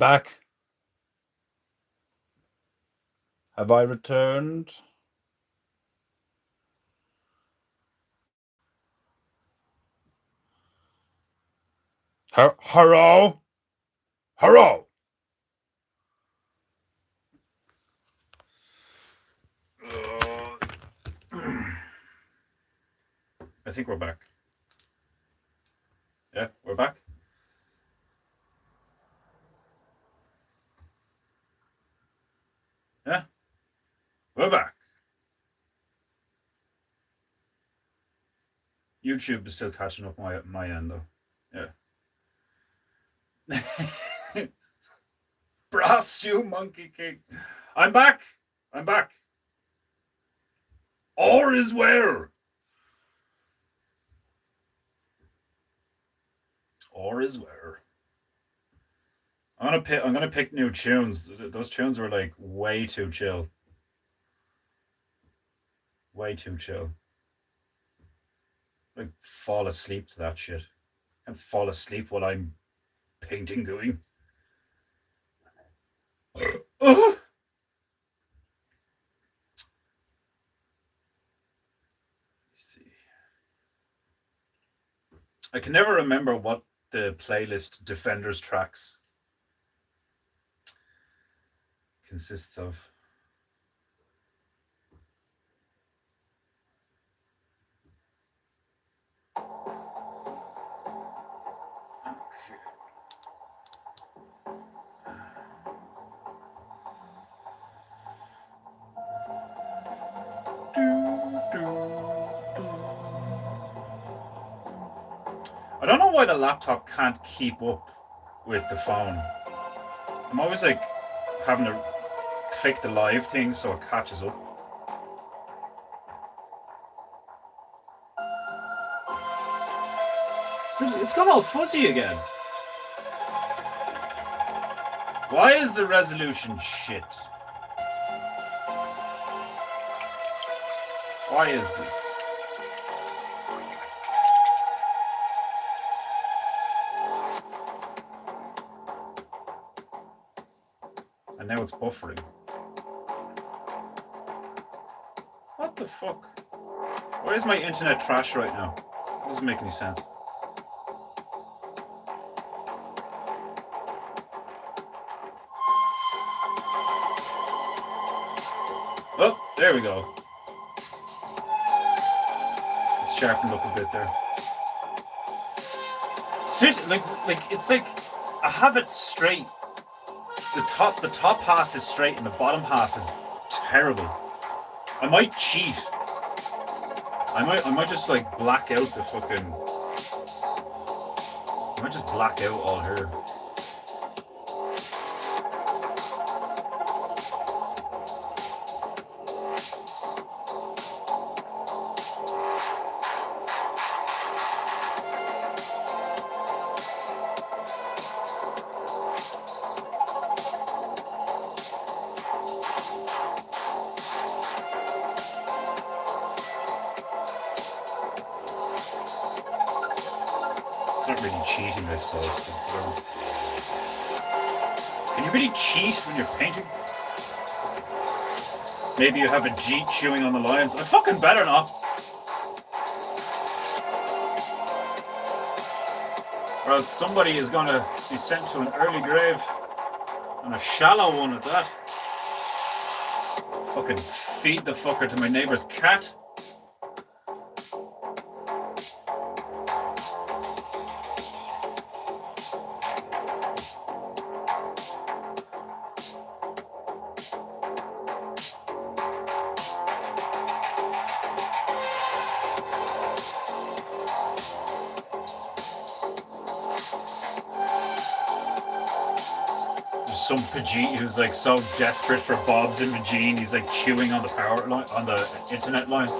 Back. Have I returned? Hello? Hello? I think we're back. Yeah, we're back. Yeah, we're back. YouTube is still catching up my end though. Yeah. Brass you monkey king. I'm back. I'm back. All is well. All is well. I'm gonna pick new tunes. Those tunes were like way too chill. Way too chill. Like fall asleep to that shit. And fall asleep while I'm painting going. Oh! See. I can never remember what the playlist Defenders tracks consists of. I don't know why the laptop can't keep up with the phone. I'm always like having to click the live thing so it catches up. So it's got all fuzzy again. Why is the resolution shit? Why is this? And now it's buffering. What the fuck? Why is my internet trash right now? It doesn't make any sense. Oh, there we go. It's sharpened up a bit there. Seriously, like it's like I have it straight. The top half is straight and the bottom half is terrible. I might cheat. I might just like black out the fucking. I might just black out all here. It's not really cheating, I suppose. Can you really cheat when you're painting? Maybe you have a Jeet chewing on the lines. I fucking better not. Or else somebody is going to be sent to an early grave. And a shallow one at that. Fucking feed the fucker to my neighbor's cat. Some Pajit who's like so desperate for Bob's and Vagine, he's like chewing on the power line, on the internet lines.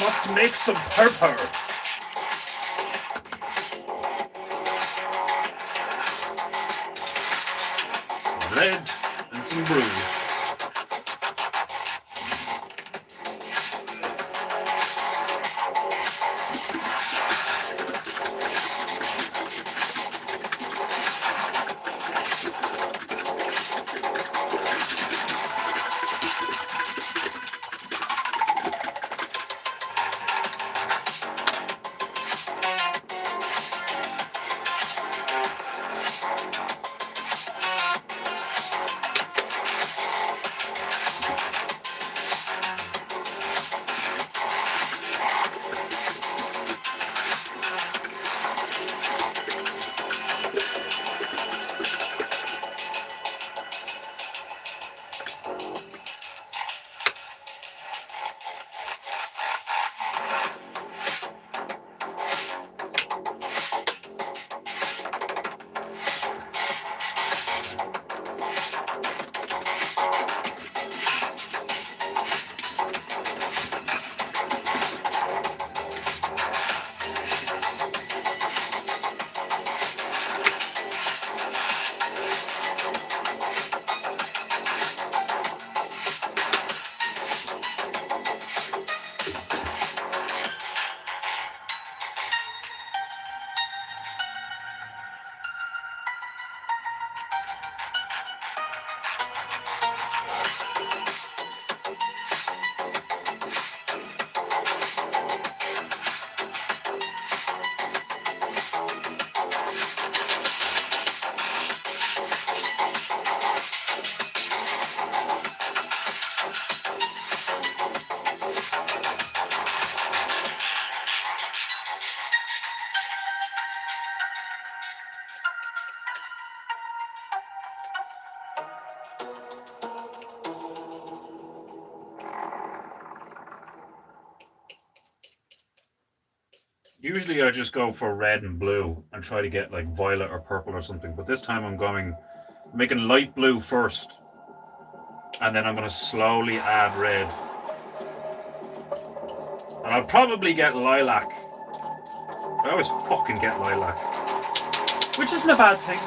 must make some purple. Red and some blue. Usually I just go for red and blue and try to get like violet or purple or something, but this time I'm making light blue first, and then I'm going to slowly add red. And I'll probably get lilac. I always fucking get lilac, which isn't a bad thing.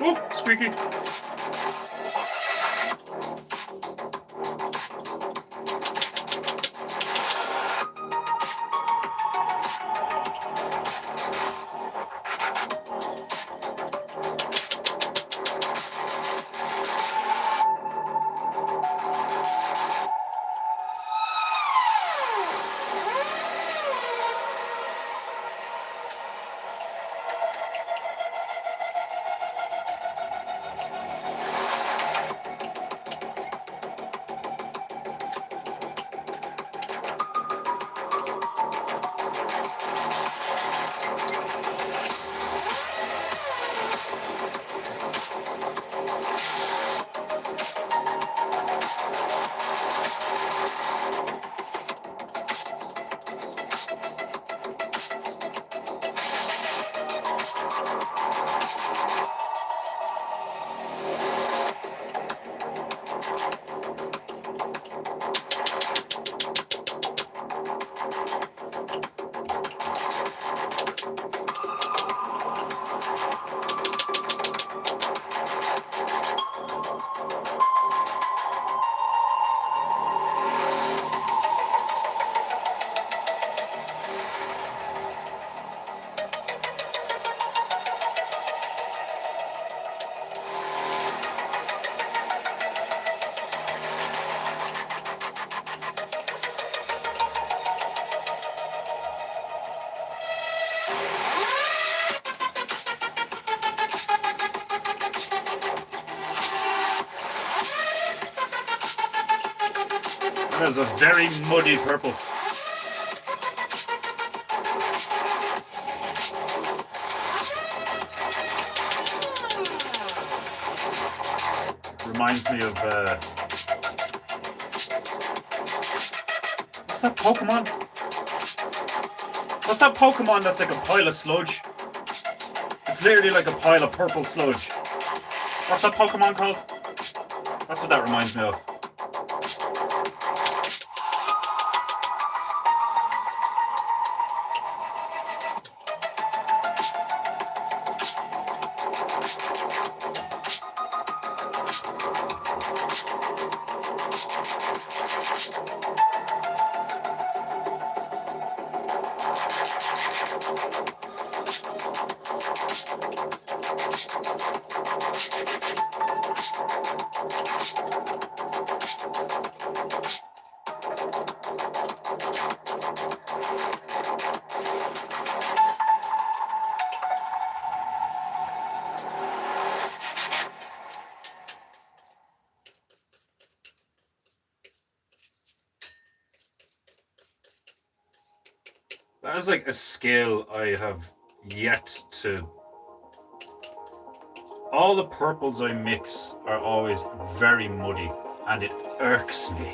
Oh, squeaky. That is a very muddy purple. Reminds me of what's that Pokemon? What's that Pokemon that's like a pile of sludge? It's literally like a pile of purple sludge. What's that Pokemon called? That's what that reminds me of. That is like a skill I have yet to. All the purples I mix are always very muddy, and it irks me.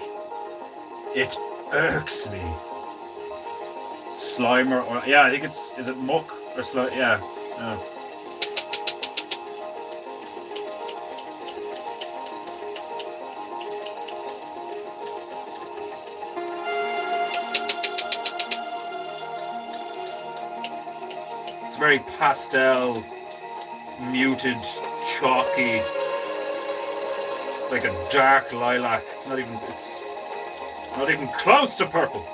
It irks me. Slimer, or yeah, I think is it muck or slime? Yeah. It's very pastel, muted, chalky, like a dark lilac. It's not even close to purple.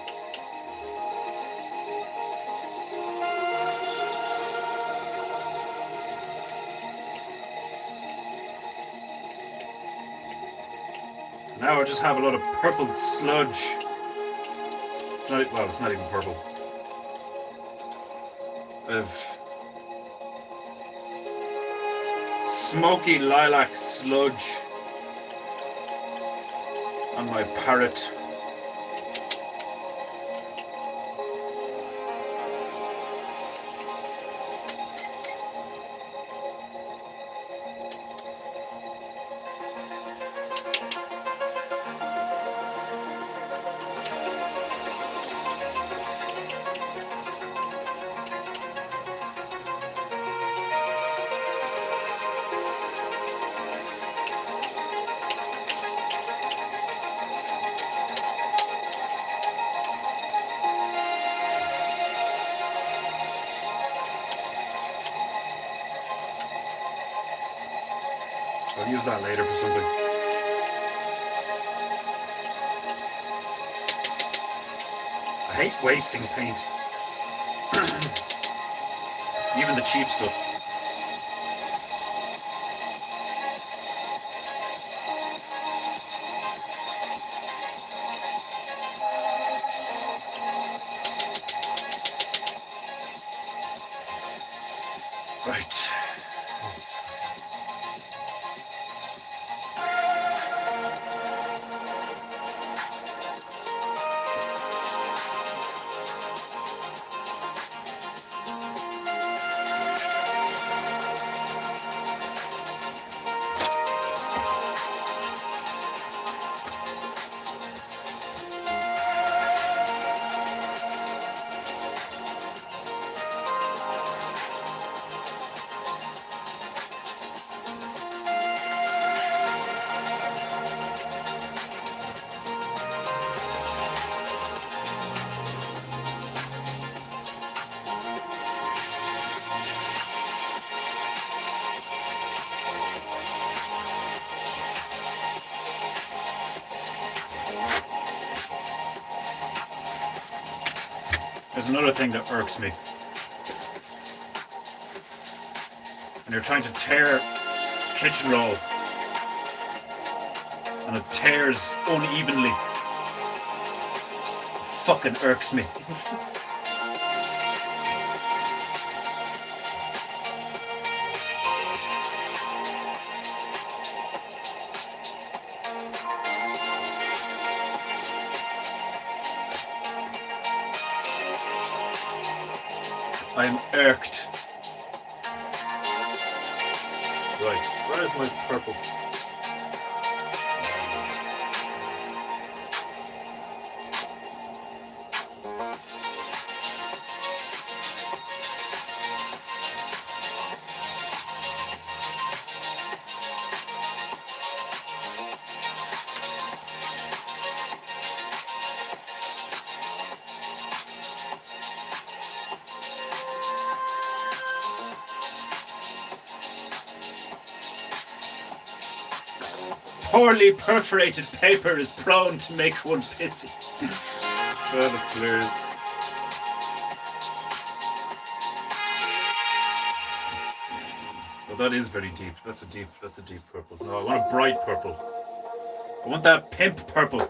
Now I just have a lot of purple sludge. It's not even purple. Of smoky lilac sludge on my parrot. I'll use that later for something. I hate wasting paint. Even the cheap stuff. Right. There's another thing that irks me. When you're trying to tear kitchen roll and it tears unevenly. It fucking irks me. I'm irked. Right, where's my purples? Poorly perforated paper is prone to make one pissy. Oh, that's hilarious. Well, that is very deep. That's a deep purple. No, I want a bright purple. I want that pimp purple.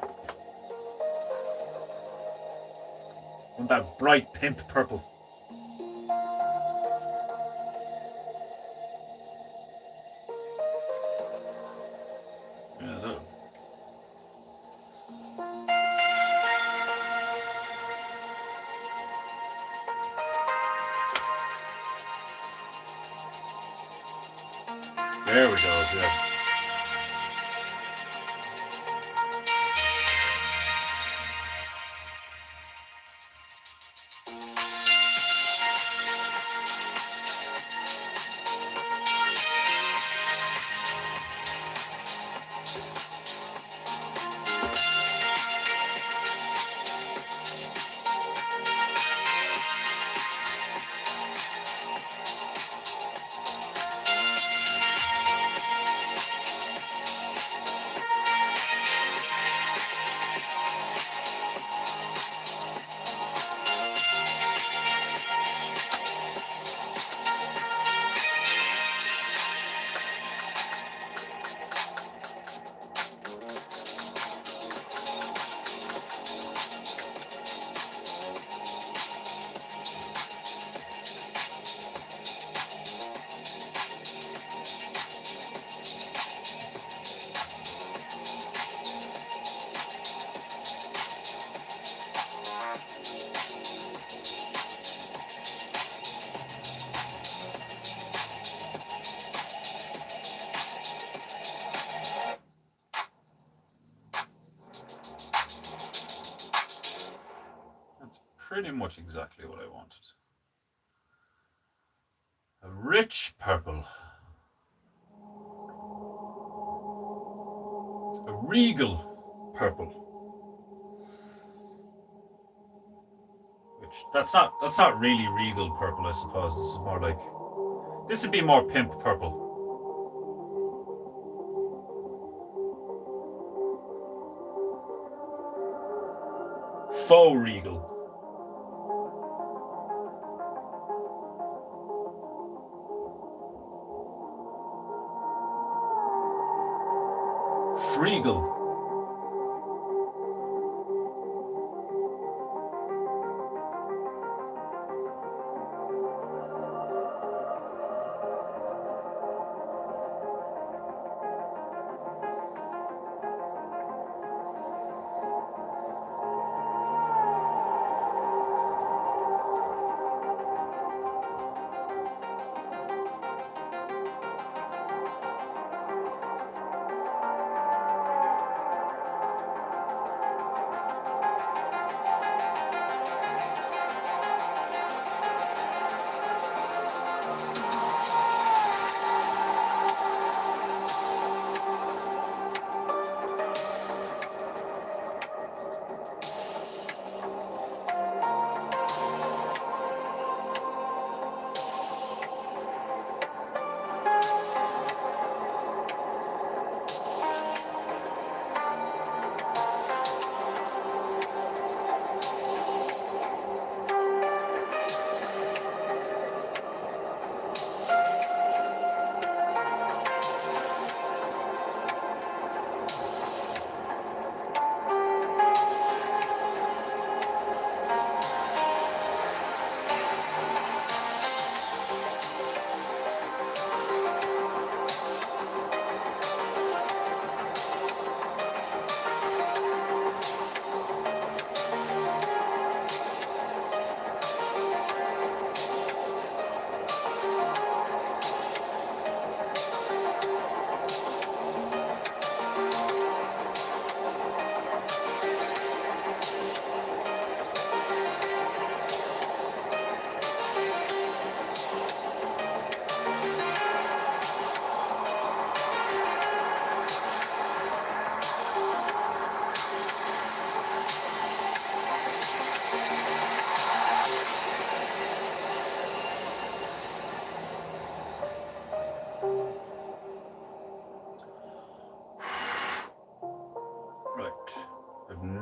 I want that bright pimp purple. Yeah, that. There we go, yeah. Pretty much exactly what I wanted. A rich purple. A regal purple. Which that's not really regal purple, I suppose. This is more like this would be more pimp purple. Faux regal. Freegal.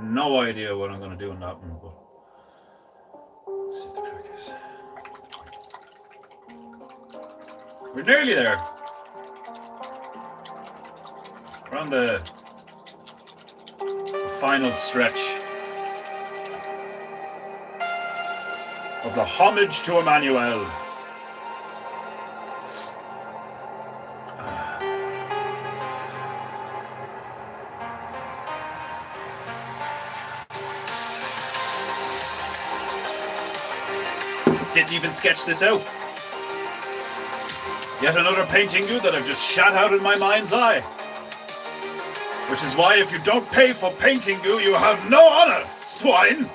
no idea what I'm going to do in that one, but let's see if the crack is. We're nearly there. We're on the final stretch of the homage to Emmanuel. Didn't even sketch this out. Yet another painting that I've just shot out in my mind's eye. Which is why if you don't pay for painting you have no honor, swine!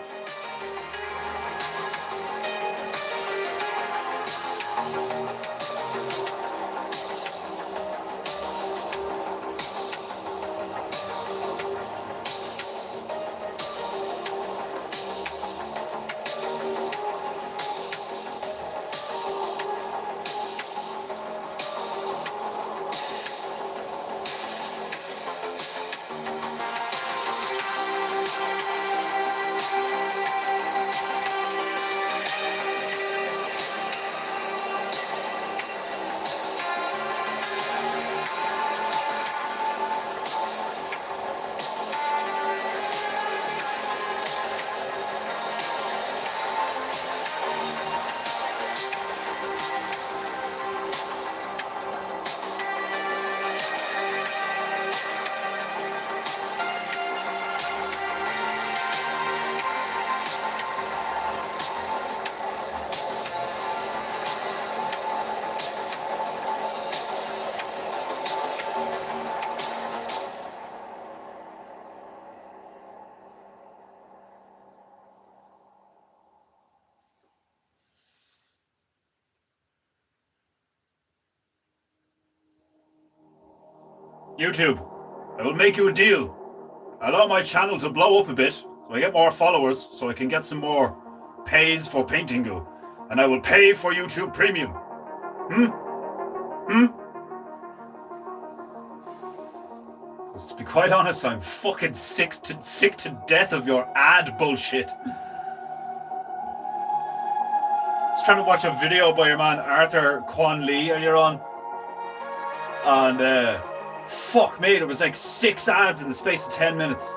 YouTube, I will make you a deal. I allow my channel to blow up a bit, so I get more followers, so I can get some more pays for painting you. And I will pay for YouTube Premium. Because to be quite honest, I'm fucking sick to death of your ad bullshit. I was trying to watch a video by your man Arthur Kwan Lee earlier on. And fuck me, there was like 6 ads in the space of 10 minutes.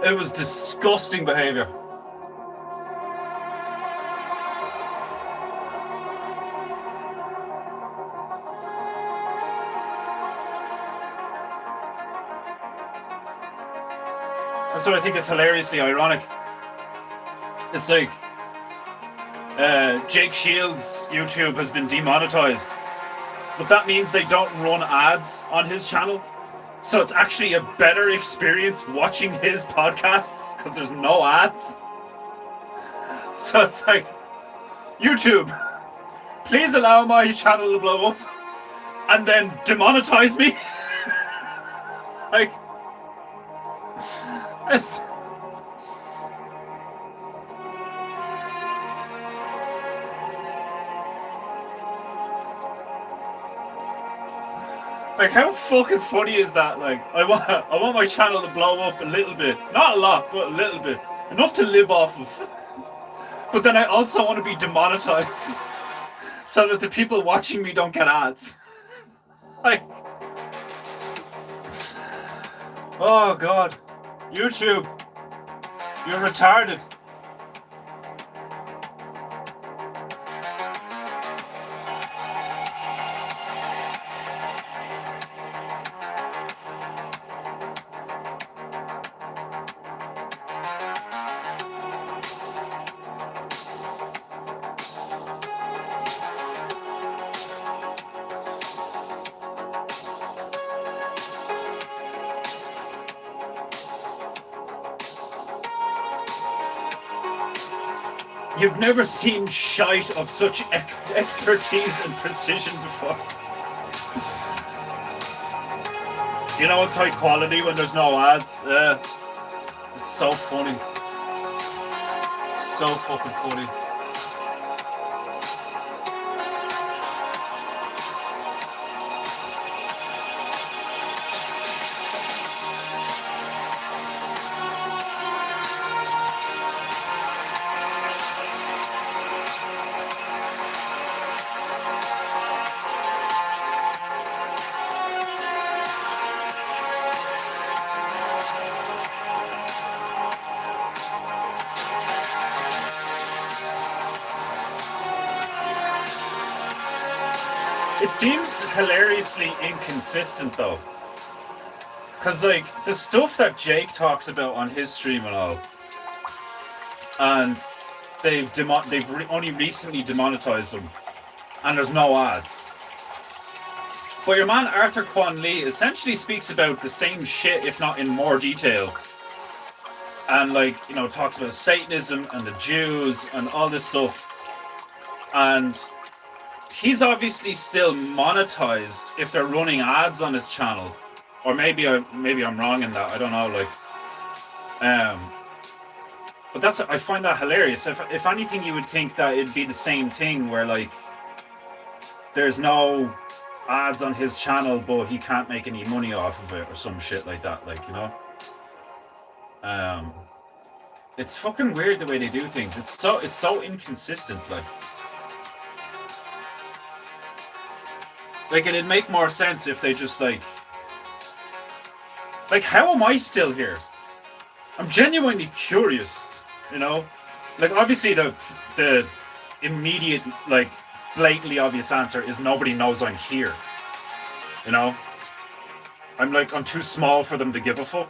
It was disgusting behaviour. That's what I think is hilariously ironic. It's like Jake Shields' YouTube has been demonetized. But that means they don't run ads on his channel. So it's actually a better experience watching his podcasts because there's no ads. So it's like, YouTube, please allow my channel to blow up and then demonetize me. Like, like, how fucking funny is that? Like, I want my channel to blow up a little bit. Not a lot, but a little bit. Enough to live off of. But then I also want to be demonetized so that the people watching me don't get ads. Like, oh God. YouTube, you're retarded. You've never seen shite of such expertise and precision before. You know it's high quality when there's no ads. It's so funny. So fucking funny. It seems hilariously inconsistent though. Because, like, the stuff that Jake talks about on his stream and all, and they've only recently demonetized them, and there's no ads. But your man Arthur Kwan Lee essentially speaks about the same shit, if not in more detail. And, like, you know, talks about Satanism and the Jews and all this stuff. And he's obviously still monetized if they're running ads on his channel. Or maybe I'm wrong in that. I don't know. Like, but I find that hilarious. If anything, you would think that it'd be the same thing where, like, there's no ads on his channel, but he can't make any money off of it or some shit like that. Like, you know, it's fucking weird the way they do things. It's so inconsistent. Like it'd make more sense if they just like how am I still here? I'm genuinely curious, you know? Like, obviously the immediate, like, blatantly obvious answer is nobody knows I'm here. You know? I'm too small for them to give a fuck.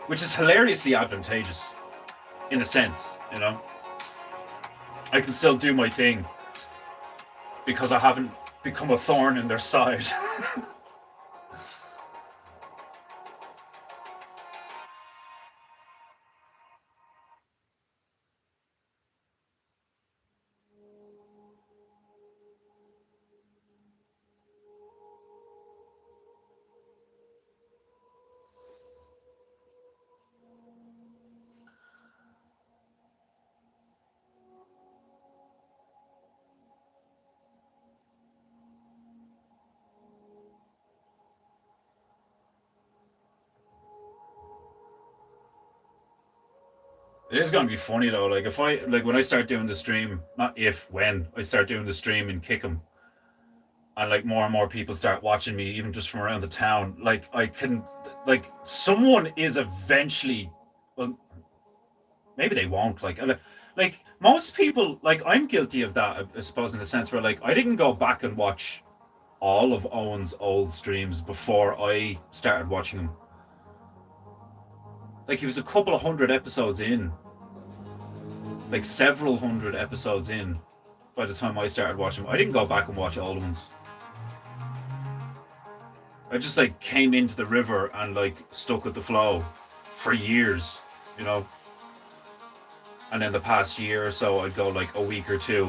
Which is hilariously advantageous, in a sense, you know? I can still do my thing because I haven't become a thorn in their side. It is going to be funny though. Like, when I start doing the stream, when I start doing the stream and kick 'em, and like more and more people start watching me, even just from around the town, like I can, like, someone is eventually, well, maybe they won't. Like most people, like, I'm guilty of that, I suppose, in the sense where, like, I didn't go back and watch all of Owen's old streams before I started watching him. Like, he was a couple of hundred episodes in, like several hundred episodes in, by the time I started watching him. I didn't go back and watch old ones. I just, like, came into the river and, like, stuck with the flow for years, you know. And then the past year or so, I'd go like a week or two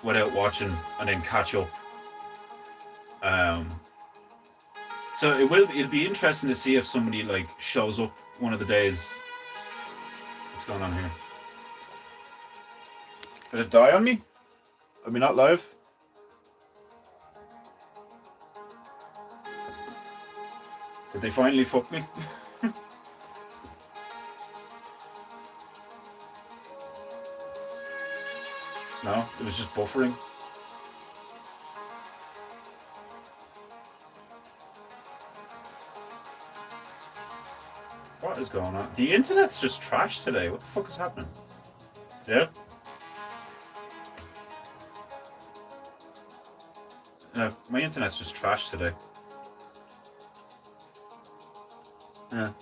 without watching and then catch up. So it'll be interesting to see if somebody, like, shows up one of the days. What's going on here? Did it die on me? Are we not live? Did they finally fuck me? No, it was just buffering. What is going on? The internet's just trash today. What the fuck is happening? Yeah? No, my internet's just trash today. Yeah.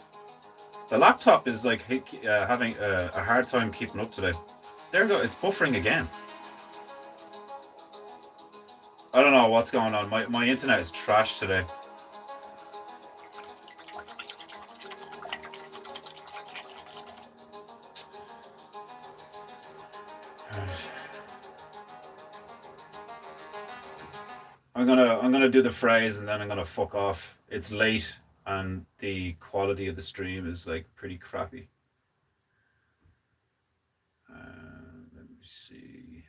The laptop is, like, having a hard time keeping up today. There we go. It's buffering again. I don't know what's going on. My internet is trash today. I'm gonna do the phrase and then I'm gonna fuck off. It's late and the quality of the stream is, like, pretty crappy. Let me see.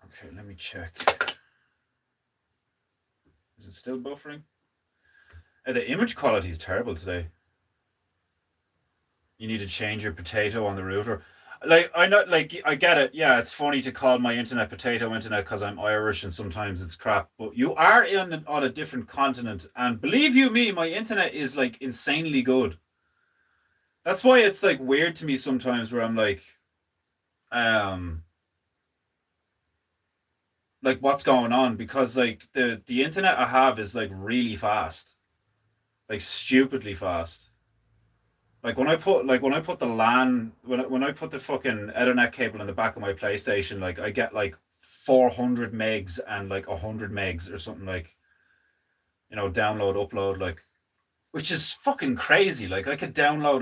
Okay, let me check. Is it still buffering? The image quality is terrible today. You need to change your potato on the router. Like I know, like I get it. Yeah, it's funny to call my internet potato internet because I'm Irish and sometimes it's crap. But you are on a different continent, and believe you me, my internet is like insanely good. That's why it's like weird to me sometimes where I'm um, like what's going on because like the internet I have is like really fast, like stupidly fast. Like when I put the LAN when I put the fucking Ethernet cable in the back of my PlayStation, like I get like 400 megs and like 100 megs or something like download upload like which is fucking crazy. Like I could download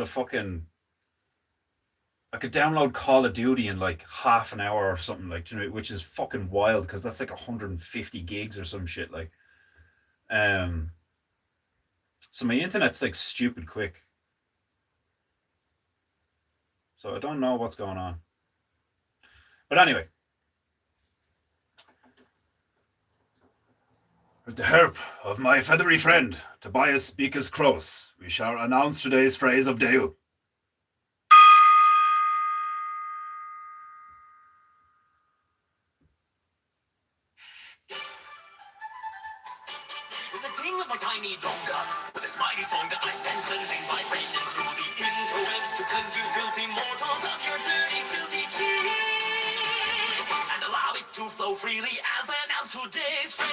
Call of Duty in like half an hour or something like which is fucking wild because that's like 150 gigs or some shit like um so my internet's like stupid quick. So I don't know what's going on. But anyway, with the help of my feathery friend, Tobias Beakes Cross, we shall announce today's phrase of day. With the ding of my tiny donga, with this mighty song that I send cleansing vibrations through the interwebs to cleanse you filthy mortals of your dirty, filthy cheek, and allow it to flow freely as I announce today's phrase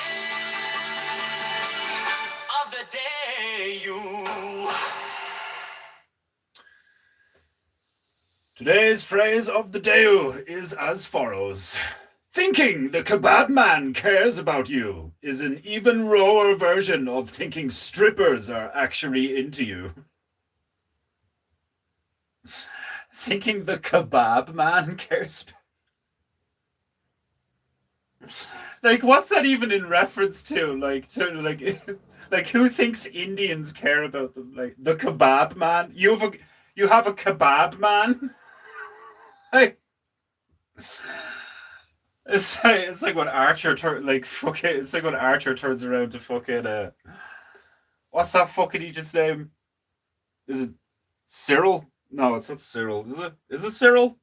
of the day. Today's phrase of the day is as follows. Thinking the kebab man cares about you is an even rawer version of thinking strippers are actually into you. Thinking the kebab man cares. Like, what's that even in reference to? Like who thinks Indians care about them? Like the kebab man. You have a kebab man. Like, it's like when Archer it's like when Archer turns around to fucking what's that fucking Egypt's name? Is it Cyril? No, it's not Cyril. Is it? Is it Cyril?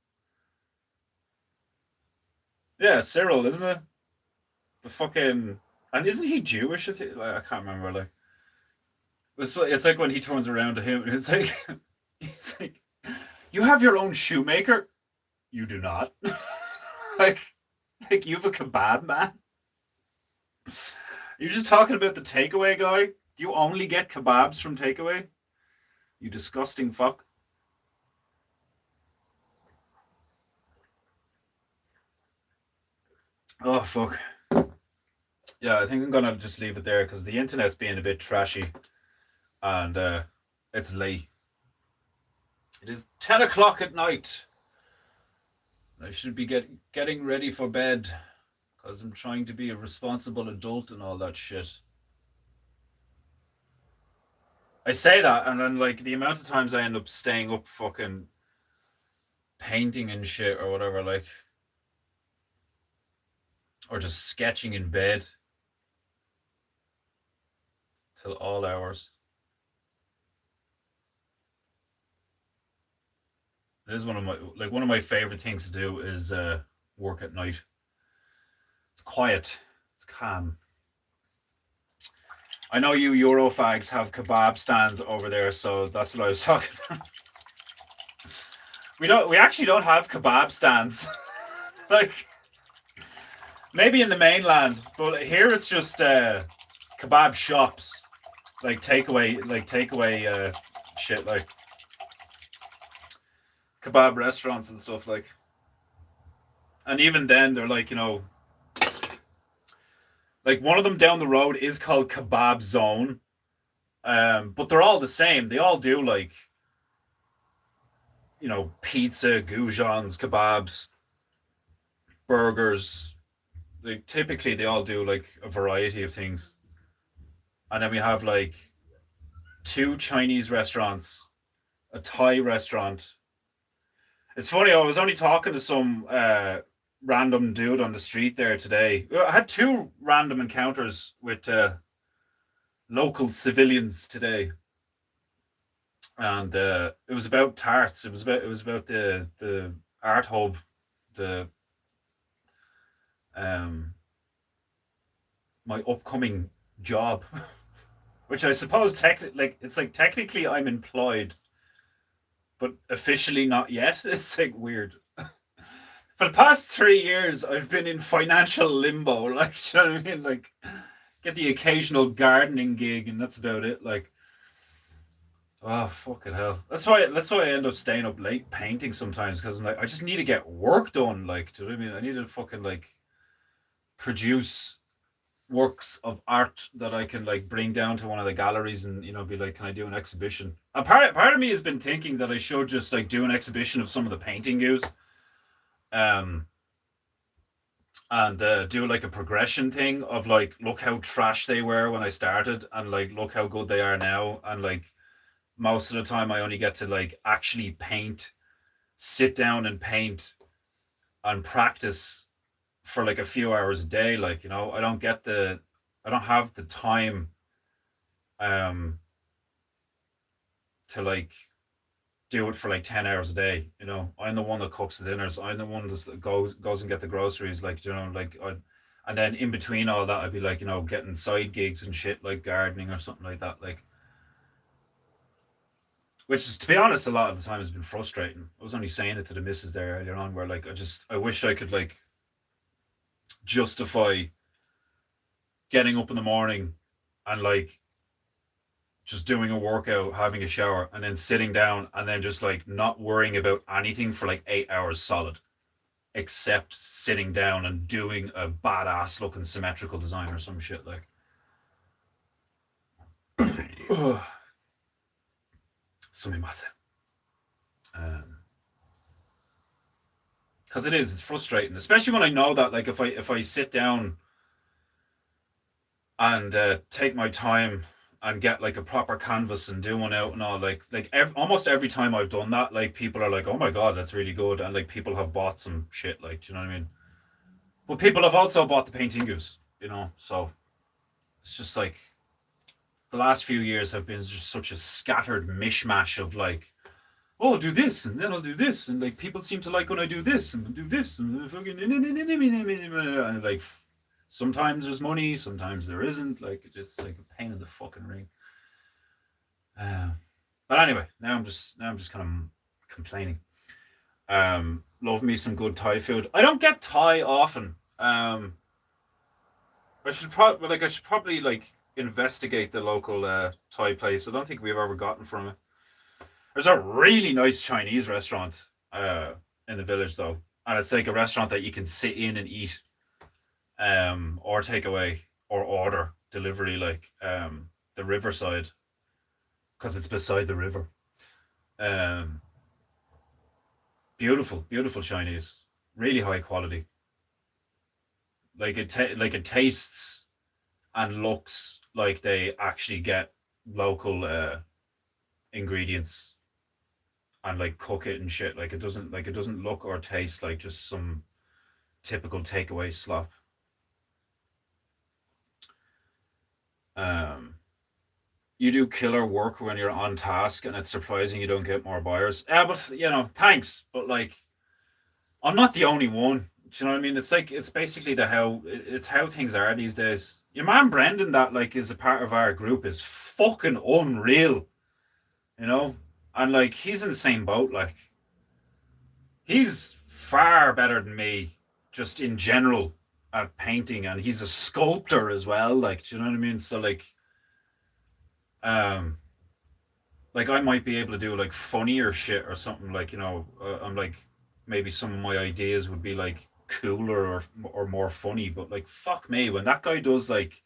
Yeah, Cyril, isn't it? The fucking and isn't he Jewish? Like, I can't remember. Like it's like when he turns around to him, and it's like he's like, "You have your own shoemaker. You do not." like like you have a kebab man. You're just talking about the takeaway guy. Do you only get kebabs from takeaway? You disgusting fuck. Oh fuck. Yeah, I think I'm gonna just leave it there because the internet's being a bit trashy, and it's late. It is 10 o'clock at night. I should be getting ready for bed because I'm trying to be a responsible adult and all that shit. I say that, and then like the amount of times I end up staying up fucking painting and shit or whatever, like, or just sketching in bed till all hours. It is one of my favorite things to do is work at night. It's quiet. It's calm. I know you Eurofags have kebab stands over there, so that's what I was talking about. We actually don't have kebab stands. Like maybe in the mainland, but here it's just kebab shops, like takeaway shit, like kebab restaurants and stuff like. And even then, they're like one of them down the road is called Kebab Zone, but they're all the same. They all do like pizza, goujons, kebabs, burgers. Like typically, they all do like a variety of things. And then we have like two Chinese restaurants, a Thai restaurant. It's funny. I was only talking to some random dude on the street there today. I had two random encounters with local civilians today, and it was about tarts. It was about the Art Hub, the um my upcoming job, which I suppose it's like technically I'm employed, but officially not yet. It's like weird. For the past 3 years, I've been in financial limbo. Like, you know what I mean? Like, get the occasional gardening gig, and that's about it. Like, oh fucking hell. That's why I end up staying up late painting sometimes because I'm like, I just need to get work done. Like, do you know what I mean? I need to fucking like produce works of art that I can like bring down to one of the galleries and be like, can I do an exhibition? A part of me has been thinking that I should just like do an exhibition of some of the painting use, um, and do like a progression thing of like, look how trash they were when I started, and like look how good they are now, and like most of the time I only get to like actually paint, sit down and paint and practice for like a few hours a day. Like, I don't have the time um to like do it for like 10 hours a day. I'm the one that cooks the dinners. I'm the one that goes and get the groceries. Like, and then in between all that, I'd be like, getting side gigs and shit like gardening or something like that. Like, which is, to be honest, a lot of the time has been frustrating. I was only saying it to the missus there earlier on, where like I wish I could like justify getting up in the morning and like just doing a workout, having a shower, and then sitting down and then just like not worrying about anything for like 8 hours solid, except sitting down and doing a badass looking symmetrical design or some shit like. Sumimasen. Um, because it's frustrating, especially when I know that like if I sit down and take my time and get like a proper canvas and do one out and all, almost every time I've done that, like people are like, oh my god, that's really good, and like people have bought some shit, like, do you know what I mean? But people have also bought the painting goose, so it's just like the last few years have been just such a scattered mishmash of like, oh, I'll do this and then I'll do this, and like people seem to like when I do this and do this and fucking and like sometimes there's money, sometimes there isn't. Like, it's just like a pain in the fucking ring. Uh, but anyway, now I'm just kind of complaining. Love me some good Thai food. I don't get Thai often. I should probably like investigate the local Thai place. I don't think we've ever gotten from it. There's a really nice Chinese restaurant in the village though, and it's like a restaurant that you can sit in and eat, or take away or order delivery, like the Riverside, because it's beside the river. Um, Beautiful, beautiful Chinese, really high quality. Like it tastes and looks like they actually get local ingredients and like cook it and shit. Like it doesn't look or taste like just some typical takeaway slop. Um, you do killer work when you're on task, and it's surprising you don't get more buyers. Yeah, but thanks. But like, I'm not the only one. Do you know what I mean? It's like it's basically it's how things are these days. Your man Brendan, that like is a part of our group, is fucking unreal. You know, and like he's in the same boat. Like he's far better than me, just in general at painting, and he's a sculptor as well. Like, do you know what I mean? So um, like I might be able to do like funnier shit or something. Like, I'm like, maybe some of my ideas would be like cooler or more funny. But like, fuck me, when that guy does like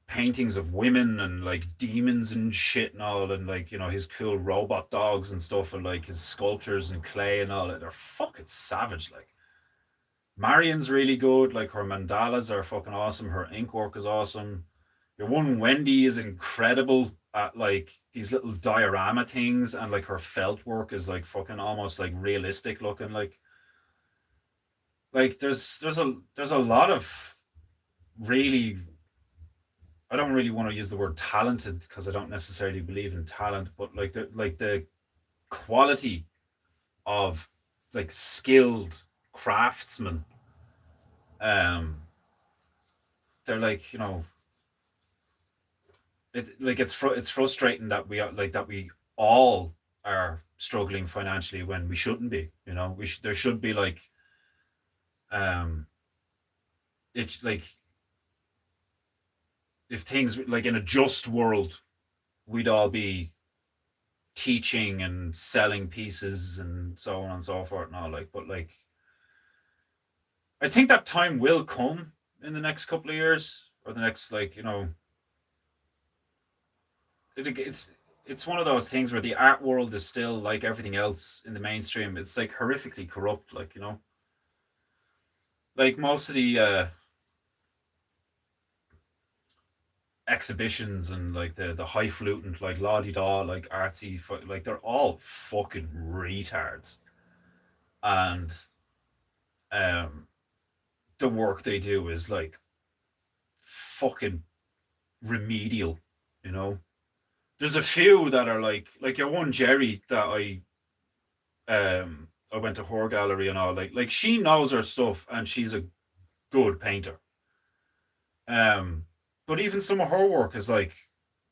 paintings of women and like demons and shit and all, and like his cool robot dogs and stuff, and like his sculptures and clay and all that, they're fucking savage. Like, Marion's really good. Like, her mandalas are fucking awesome. Her ink work is awesome. Your one Wendy is incredible at like these little diorama things, and like her felt work is like fucking almost like realistic looking. Like there's a lot of really, I don't really want to use the word talented because I don't necessarily believe in talent, but like the quality of like skilled craftsmen, um, they're like, it's frustrating that we all are struggling financially when we shouldn't be. There should be like, um, it's like, if things like in a just world, we'd all be teaching and selling pieces and so on and so forth and all, like, but like, I think that time will come in the next couple of years, or the next, like, it's one of those things where the art world is still like everything else in the mainstream. It's like horrifically corrupt, like, like most of the exhibitions and like the highfalutin, like la di da, like artsy, like they're all fucking retards, and um the work they do is like fucking remedial, you know. There's a few that are like your one Jerry that I went to her gallery and all, like she knows her stuff and she's a good painter. Um, but even some of her work is like,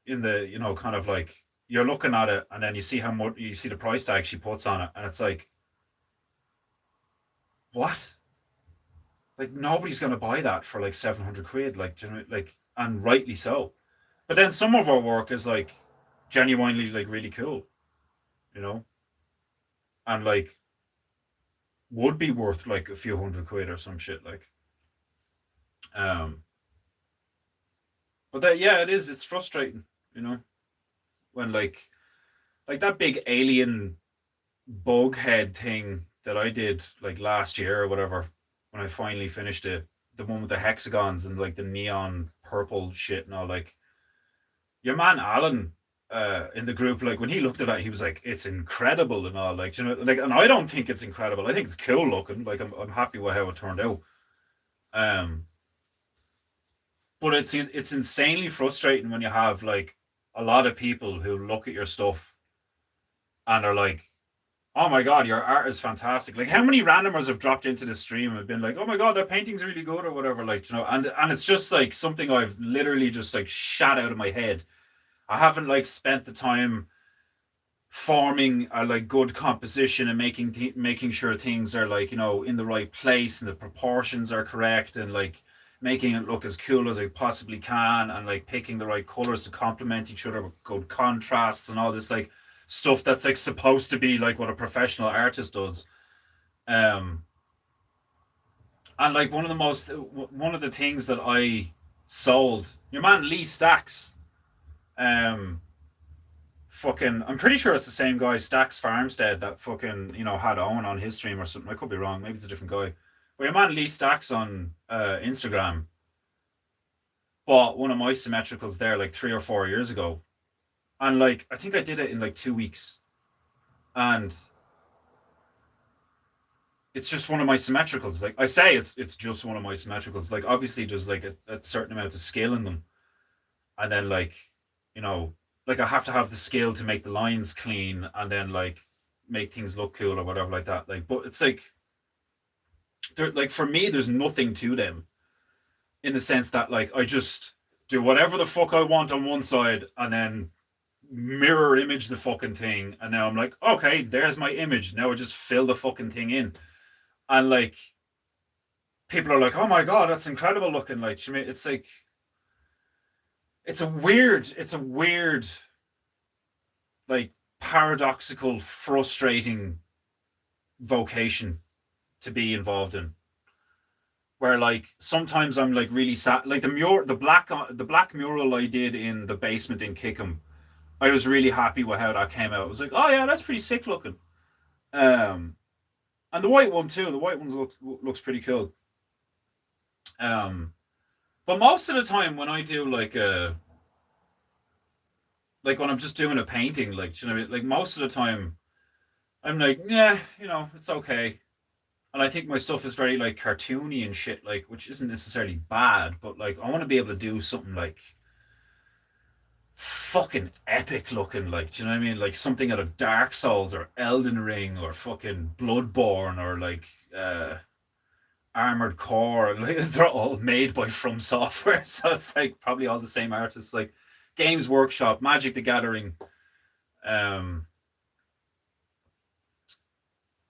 in the, kind of like, you're looking at it and then you see how much, you see the price tag she puts on it, and it's like, what? Like nobody's gonna buy that for like 700 quid, like, like, and rightly so. But then some of her work is like genuinely like really cool, you know, and like would be worth like a few 100 quid or some shit, like. Um, but that, yeah, it is. It's frustrating, you know, when like that big alien bug head thing that I did like last year or whatever, when I finally finished it, the one with the hexagons and like the neon purple shit and all, like, your man Alan, in the group, like when he looked at it, he was like, "It's incredible," and all, like, like, and I don't think it's incredible. I think it's cool looking. Like, I'm happy with how it turned out. Um, but it's insanely frustrating when you have like a lot of people who look at your stuff and are like, "Oh my god, your art is fantastic!" Like, how many randomers have dropped into the stream and have been like, "Oh my god, that painting's really good," or whatever, like, and it's just like something I've literally just like shot out of my head. I haven't like spent the time forming a like good composition and making sure things are like, in the right place and the proportions are correct, and like making it look as cool as I possibly can, and like picking the right colors to complement each other with good contrasts and all this like stuff that's like supposed to be like what a professional artist does. um and like one of the things that I sold, your man Lee Stacks, um fucking, I'm pretty sure it's the same guy, Stacks Farmstead, that fucking, had Owen on his stream or something. I could be wrong. Maybe it's a different guy. But your man Lee Stacks on Instagram bought one of my symmetricals there like 3 or 4 years ago. And like, I think I did it in like 2 weeks. And it's just one of my symmetricals. Like I say, it's just one of my symmetricals. Like obviously there's like a certain amount of skill in them. And then like, you know, like I have to have the skill to make the lines clean and then like make things look cool or whatever like that. Like, but it's like, they're like, for me, there's nothing to them, in the sense that like I just do whatever the fuck I want on one side and then mirror image the fucking thing, and now I'm like, okay, there's my image. Now I just fill the fucking thing in, and like people are like, oh my god, that's incredible looking. Like, it's like, it's a weird, like, paradoxical, frustrating vocation to be involved in, where like sometimes I'm like really sad. Like the black mural I did in the basement in Kickham, I was really happy with how that came out. I was like, oh yeah, that's pretty sick looking. Um, and the white one too. The white one looks pretty cool. Um, but most of the time when I do like when I'm just doing a painting, like, like most of the time I'm like, yeah, it's okay. And I think my stuff is very like cartoony and shit, like, which isn't necessarily bad, but like I want to be able to do something like fucking epic looking. Like, do you know what I mean? Like something out of Dark Souls or Elden Ring or fucking Bloodborne or like Armored Core. Like, they're all made by From Software, so it's like probably all the same artists. Like Games Workshop, Magic the Gathering. Like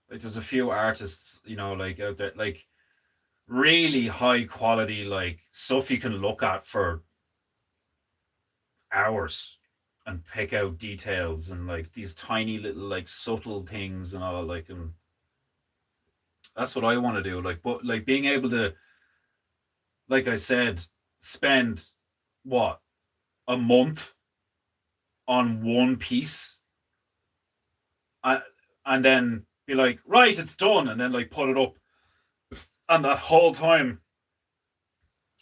there's a few artists, like out there, like really high quality, like stuff you can look at for hours and pick out details and like these tiny little like subtle things and all, like, and that's what I want to do. Like, but like being able to, like I said, spend what, a month on one piece, and then be like, right, it's done, and then like put it up, and that whole time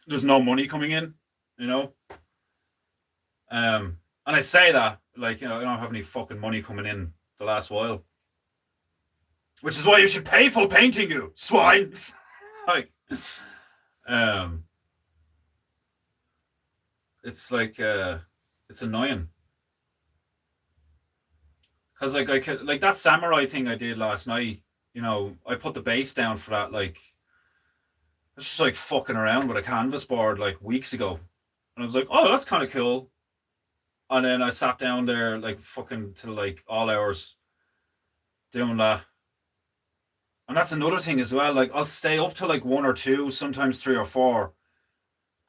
there's no money coming in, you know. And I say that like, I don't have any fucking money coming in the last while, which is why you should pay for painting, you swine. Like, it's like it's annoying because like I could, like that samurai thing I did last night. I put the base down for that. Like, I was just like fucking around with a canvas board like weeks ago, and I was like, oh, that's kind of cool. And then I sat down there like fucking till like all hours doing that. And that's another thing as well. Like I'll stay up to like 1 or 2, sometimes 3 or 4.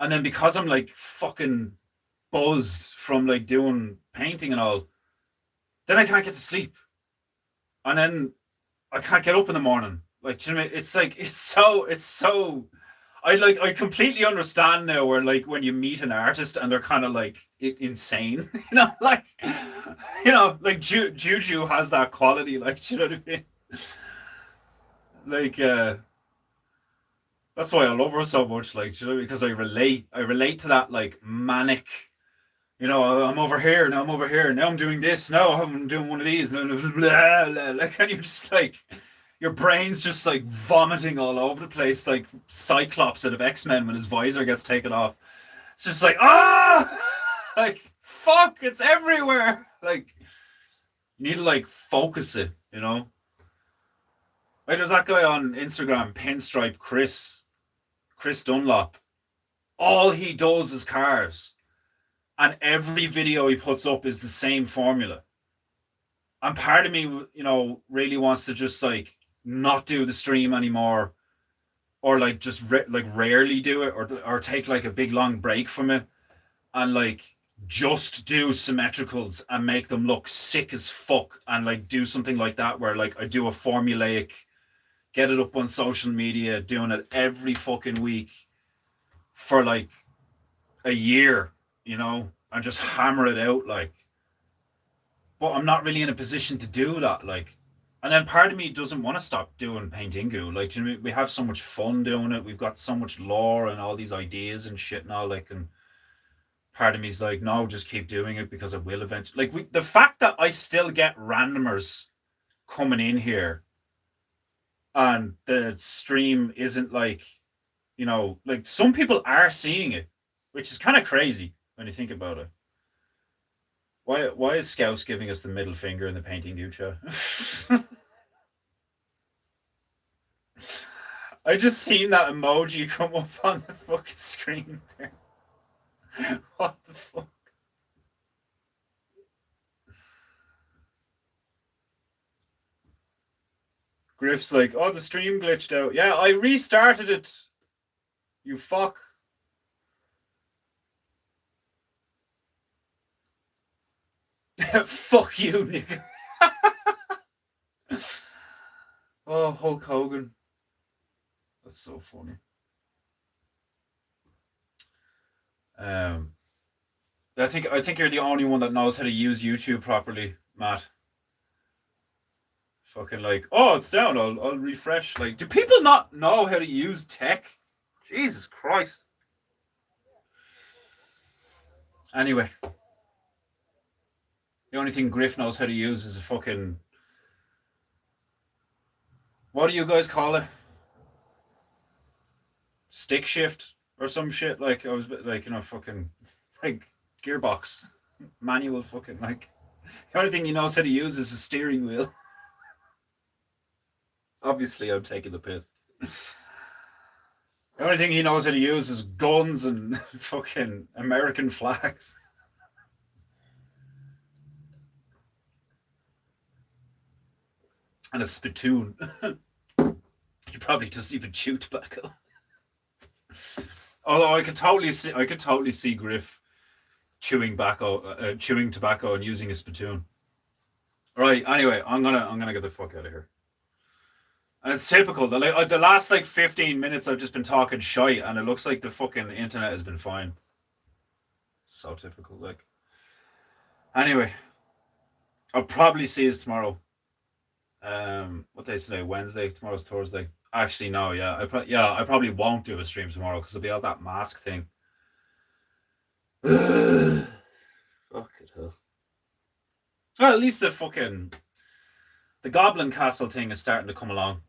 And then because I'm like fucking buzzed from like doing painting and all, then I can't get to sleep. And then I can't get up in the morning. Like, do you know what I mean? It's like it's so I completely understand now where like when you meet an artist and they're kind of like insane, like like Juju has that quality, like, do you know what I mean? Like that's why I love her so much, like, do you know, because I relate to that like manic, I'm over here now, I'm over here now, I'm doing this now, I'm doing one of these, blah, blah, blah, like, and you're just like, your brain's just like vomiting all over the place, like Cyclops out of X-Men when his visor gets taken off. It's just like, like, fuck, it's everywhere. Like, you need to like focus it, Like, there's that guy on Instagram, Pinstripe Chris Dunlop. All he does is cars, and every video he puts up is the same formula. And part of me, really wants to just like not do the stream anymore, or like just rarely do it, or take like a big long break from it, and like just do symmetricals and make them look sick as fuck, and like do something like that where like I do a formulaic, get it up on social media, doing it every fucking week for like a year, and just hammer it out, like. But I'm not really in a position to do that, like. And then part of me doesn't want to stop doing Paintingu. Like, we have so much fun doing it. We've got so much lore and all these ideas and shit now, like, and part of me's like, no, just keep doing it because it will eventually. Like, the fact that I still get randomers coming in here and the stream isn't like, like some people are seeing it, which is kind of crazy when you think about it. Why is Scouse giving us the middle finger in the Paintingu chat? I just seen that emoji come up on the fucking screen there. What the fuck? Griff's like, oh, the stream glitched out. Yeah, I restarted it. You fuck. Fuck you, nigga. Oh, Hulk Hogan. That's so funny. I think you're the only one that knows how to use YouTube properly, Matt. Fucking like, oh, it's down. I'll refresh. Like, do people not know how to use tech? Jesus Christ. Anyway, the only thing Griff knows how to use is a fucking, what do you guys call it? Stick shift or some shit. Like, I was like, fucking like gearbox. Manual fucking like. The only thing he knows how to use is a steering wheel. Obviously, I'm taking the piss. The only thing he knows how to use is guns and fucking American flags. And a spittoon. He probably doesn't even chew tobacco. Although I could totally see Griff chewing tobacco and using a spittoon. Right. Anyway, I'm gonna get the fuck out of here. And it's typical. The last like 15 minutes I've just been talking shite, and it looks like the fucking internet has been fine. So typical. Like. Anyway, I'll probably see you tomorrow. What day is today? Wednesday. Tomorrow's Thursday. Actually, no. Yeah, I probably won't do a stream tomorrow because there'll be all that mask thing. Fuck it, hell. Well, at least the Goblin Castle thing is starting to come along.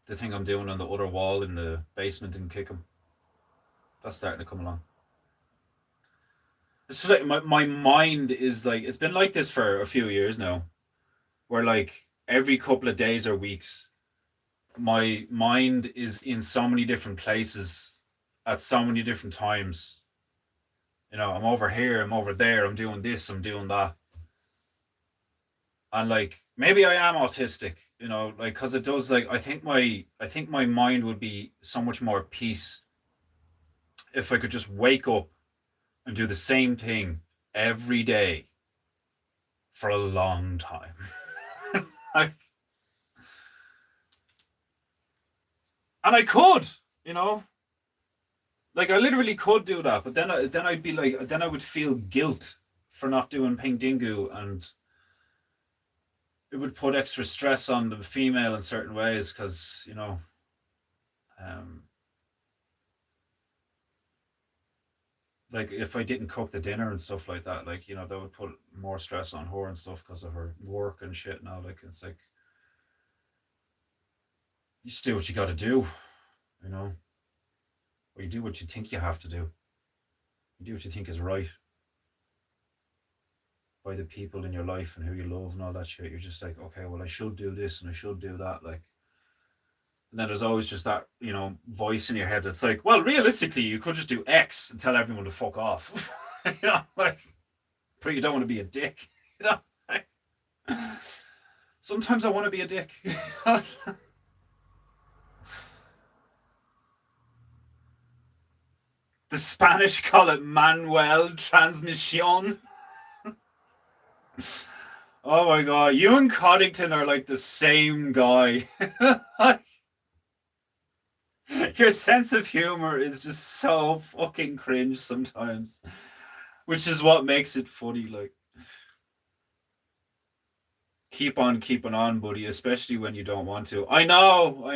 The thing I'm doing on the other wall in the basement in Kickham. That's starting to come along. It's like my mind is like, it's been like this for a few years now. Where like every couple of days or weeks, my mind is in so many different places at so many different times. You know, I'm over here, I'm over there, I'm doing this, I'm doing that. And like maybe I am autistic, you know, like because it does like I think my mind would be so much more peace if I could just wake up and do the same thing every day for a long time. And I could, you know, like I literally could do that, but then I'd be like, then I would feel guilt for not doing Ping Dingu, and it would put extra stress on the female in certain ways because, you know, like if I didn't cook the dinner and stuff like that, like, you know, that would put more stress on her and stuff because of her work and shit now. Like, it's like, you just do what you got to do, you know, or you do what you think you have to do. You do what you think is right by the people in your life and who you love and all that shit. You're just like, okay, well, I should do this and I should do that. Like, and then there's always just that, you know, voice in your head that's like, well, realistically, you could just do X and tell everyone to fuck off. You know, like, but you don't want to be a dick. You know, like, sometimes I want to be a dick. The Spanish call it Manuel Transmission. Oh my god, you and Coddington are like the same guy. Your sense of humor is just so fucking cringe sometimes, which is what makes it funny. Like, keep on keeping on, buddy, especially when you don't want to. I know.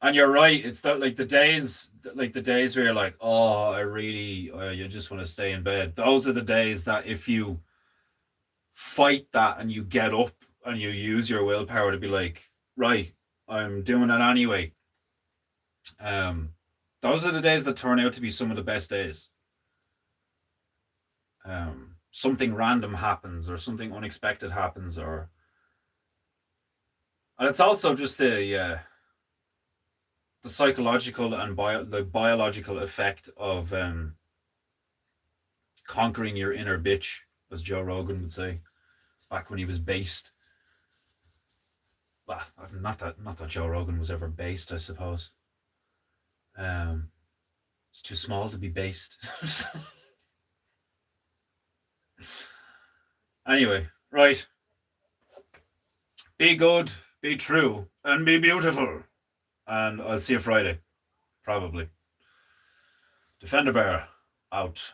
And you're right. It's that like the days where you're like, oh, you just want to stay in bed. Those are the days that if you fight that and you get up and you use your willpower to be like, right, I'm doing it anyway. Those are the days that turn out to be some of the best days. Something random happens or something unexpected happens, and it's also just the psychological and the biological effect of conquering your inner bitch, as Joe Rogan would say, back when he was based. Well, not that Joe Rogan was ever based, I suppose. It's too small to be based. Anyway, right. Be good, be true, and be beautiful. And I'll see you Friday. Probably. Defender Bear, out.